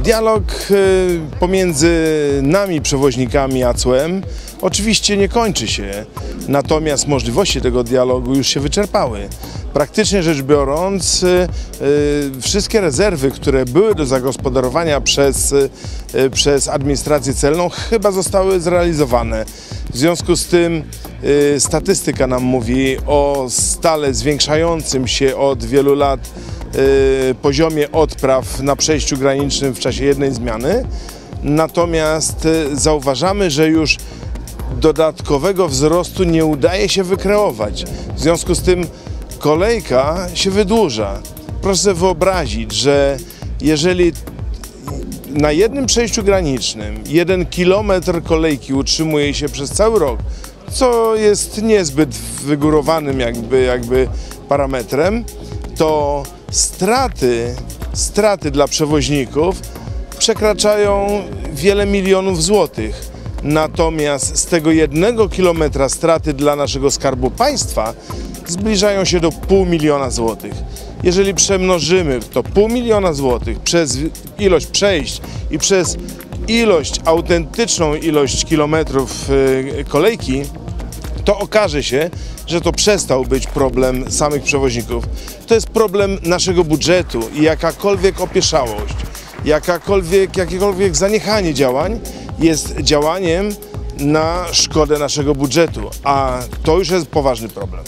Dialog pomiędzy nami, przewoźnikami, a CUE-em oczywiście nie kończy się, natomiast możliwości tego dialogu już się wyczerpały. Praktycznie rzecz biorąc, wszystkie rezerwy, które były do zagospodarowania przez administrację celną, chyba zostały zrealizowane. W związku z tym statystyka nam mówi o stale zwiększającym się od wielu lat poziomie odpraw na przejściu granicznym w czasie jednej zmiany. Natomiast zauważamy, że już dodatkowego wzrostu nie udaje się wykreować. W związku z tym kolejka się wydłuża. Proszę sobie wyobrazić, że jeżeli na jednym przejściu granicznym 1 kilometr kolejki utrzymuje się przez cały rok, co jest niezbyt wygórowanym jakby parametrem, to straty dla przewoźników przekraczają wiele milionów złotych. Natomiast z tego 1 kilometra straty dla naszego Skarbu Państwa zbliżają się do 500 000 złotych. Jeżeli przemnożymy to 500 000 złotych przez ilość przejść i przez autentyczną ilość kilometrów kolejki, to okaże się, że to przestał być problem samych przewoźników. To jest problem naszego budżetu i jakakolwiek opieszałość, jakiekolwiek zaniechanie działań jest działaniem na szkodę naszego budżetu, a to już jest poważny problem.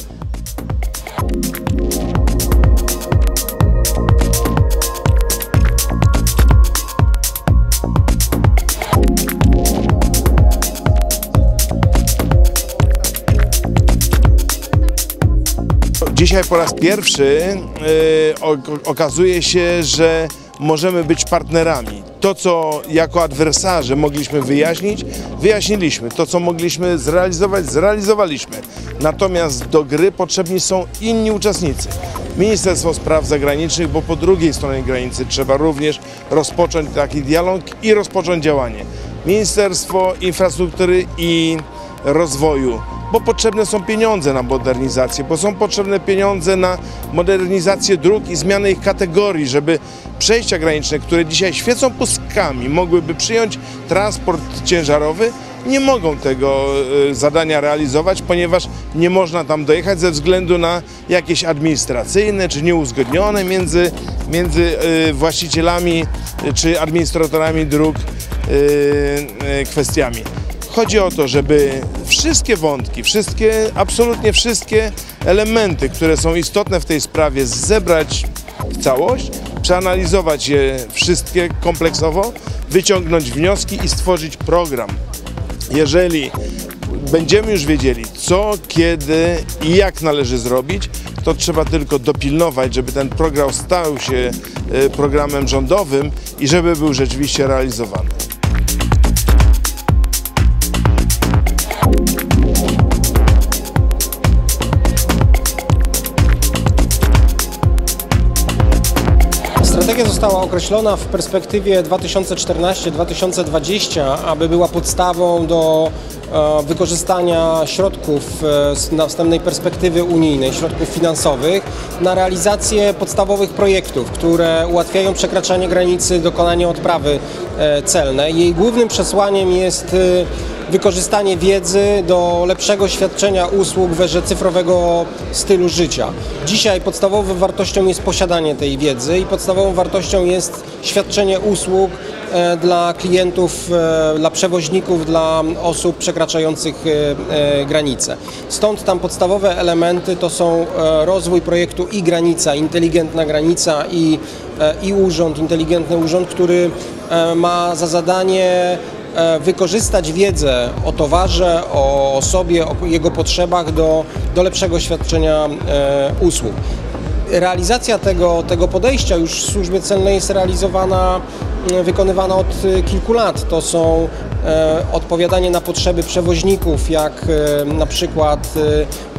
Dzisiaj po raz pierwszy okazuje się, że możemy być partnerami. To, co jako adwersarze mogliśmy wyjaśnić, wyjaśniliśmy. To, co mogliśmy zrealizować, zrealizowaliśmy. Natomiast do gry potrzebni są inni uczestnicy. Ministerstwo Spraw Zagranicznych, bo po drugiej stronie granicy trzeba również rozpocząć taki dialog i rozpocząć działanie. Ministerstwo Infrastruktury i Rozwoju, bo potrzebne są pieniądze na modernizację, bo są potrzebne pieniądze na modernizację dróg i zmianę ich kategorii, żeby przejścia graniczne, które dzisiaj świecą pustkami, mogłyby przyjąć transport ciężarowy, nie mogą tego zadania realizować, ponieważ nie można tam dojechać ze względu na jakieś administracyjne czy nieuzgodnione między właścicielami czy administratorami dróg kwestiami. Chodzi o to, żeby wszystkie wątki, absolutnie wszystkie elementy, które są istotne w tej sprawie, zebrać w całość, przeanalizować je wszystkie kompleksowo, wyciągnąć wnioski i stworzyć program. Jeżeli będziemy już wiedzieli, co, kiedy i jak należy zrobić, to trzeba tylko dopilnować, żeby ten program stał się programem rządowym i żeby był rzeczywiście realizowany. Strategia została określona w perspektywie 2014-2020, aby była podstawą do wykorzystania środków z następnej perspektywy unijnej, środków finansowych na realizację podstawowych projektów, które ułatwiają przekraczanie granicy, dokonanie odprawy celnej. Jej głównym przesłaniem jest wykorzystanie wiedzy do lepszego świadczenia usług w erze cyfrowego stylu życia. Dzisiaj podstawową wartością jest posiadanie tej wiedzy i podstawową wartością jest świadczenie usług dla klientów, dla przewoźników, dla osób przekraczających granice. Stąd tam podstawowe elementy to są rozwój projektu e-granica, inteligentna granica i urząd, inteligentny urząd, który ma za zadanie wykorzystać wiedzę o towarze, o osobie, o jego potrzebach do lepszego świadczenia usług. Realizacja tego podejścia już w służbie celnej jest wykonywana od kilku lat. To są odpowiadanie na potrzeby przewoźników, jak na przykład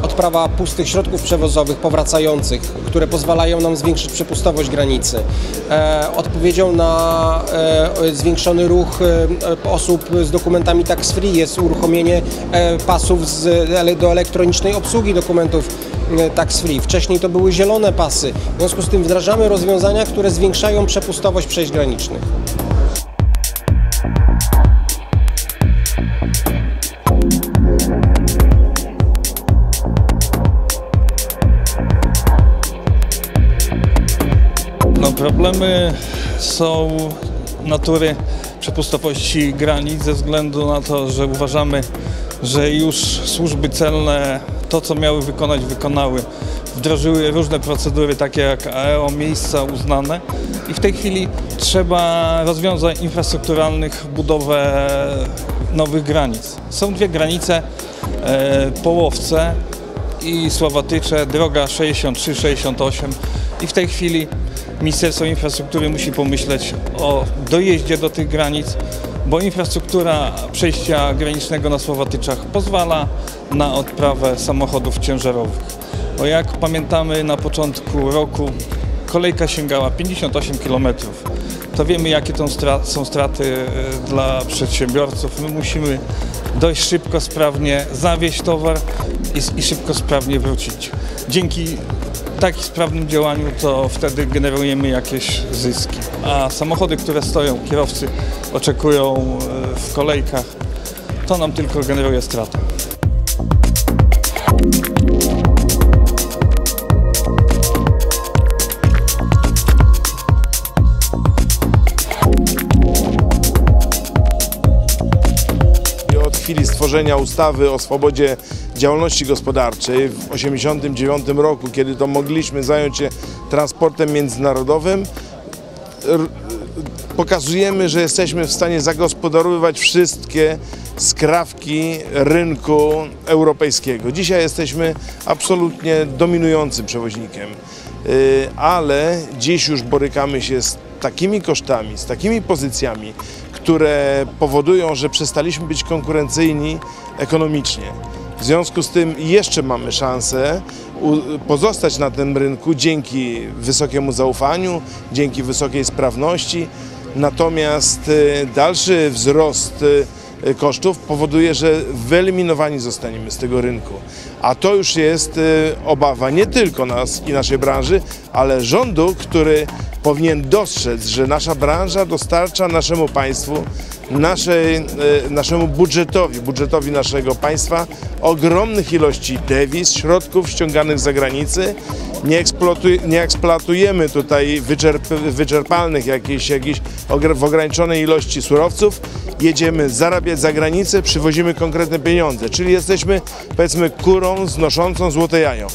odprawa pustych środków przewozowych powracających, które pozwalają nam zwiększyć przepustowość granicy. Odpowiedzią na zwiększony ruch osób z dokumentami tax free jest uruchomienie pasów do elektronicznej obsługi dokumentów tax free. Wcześniej to były zielone pasy. W związku z tym wdrażamy rozwiązania, które zwiększają przepustowość przejść granicznych. Problemy są natury przepustowości granic ze względu na to, że uważamy, że już służby celne to, co miały wykonać, wykonały. Wdrożyły różne procedury, takie jak AEO, miejsca uznane i w tej chwili trzeba rozwiązań infrastrukturalnych budowę nowych granic. Są dwie granice, Połowce i Sławatycze, droga 63-68 i w tej chwili Ministerstwo Infrastruktury musi pomyśleć o dojeździe do tych granic, bo infrastruktura przejścia granicznego na Sławatyczach pozwala na odprawę samochodów ciężarowych. Bo jak pamiętamy, na początku roku kolejka sięgała 58 km. To wiemy, jakie to są straty dla przedsiębiorców. My musimy dość szybko, sprawnie zawieźć towar i szybko, sprawnie wrócić. Dzięki takim sprawnym działaniu to wtedy generujemy jakieś zyski. A samochody, które stoją, kierowcy oczekują w kolejkach, to nam tylko generuje stratę. Od chwili stworzenia ustawy o swobodzie działalności gospodarczej w 1989 roku, kiedy to mogliśmy zająć się transportem międzynarodowym, pokazujemy, że jesteśmy w stanie zagospodarowywać wszystkie skrawki rynku europejskiego. Dzisiaj jesteśmy absolutnie dominującym przewoźnikiem, ale dziś już borykamy się z takimi kosztami, z takimi pozycjami, które powodują, że przestaliśmy być konkurencyjni ekonomicznie. W związku z tym jeszcze mamy szansę pozostać na tym rynku dzięki wysokiemu zaufaniu, dzięki wysokiej sprawności. Natomiast dalszy wzrost kosztów powoduje, że wyeliminowani zostaniemy z tego rynku. A to już jest obawa nie tylko nas i naszej branży, ale rządu, który powinien dostrzec, że nasza branża dostarcza naszemu państwu, naszemu budżetowi naszego państwa ogromnych ilości dewiz, środków ściąganych z zagranicy. Nie eksploatujemy tutaj wyczerpalnych jakichś w ograniczonej ilości surowców. Jedziemy zarabiać za granicę, przywozimy konkretne pieniądze, czyli jesteśmy, powiedzmy, kurą znoszącą złote jajo.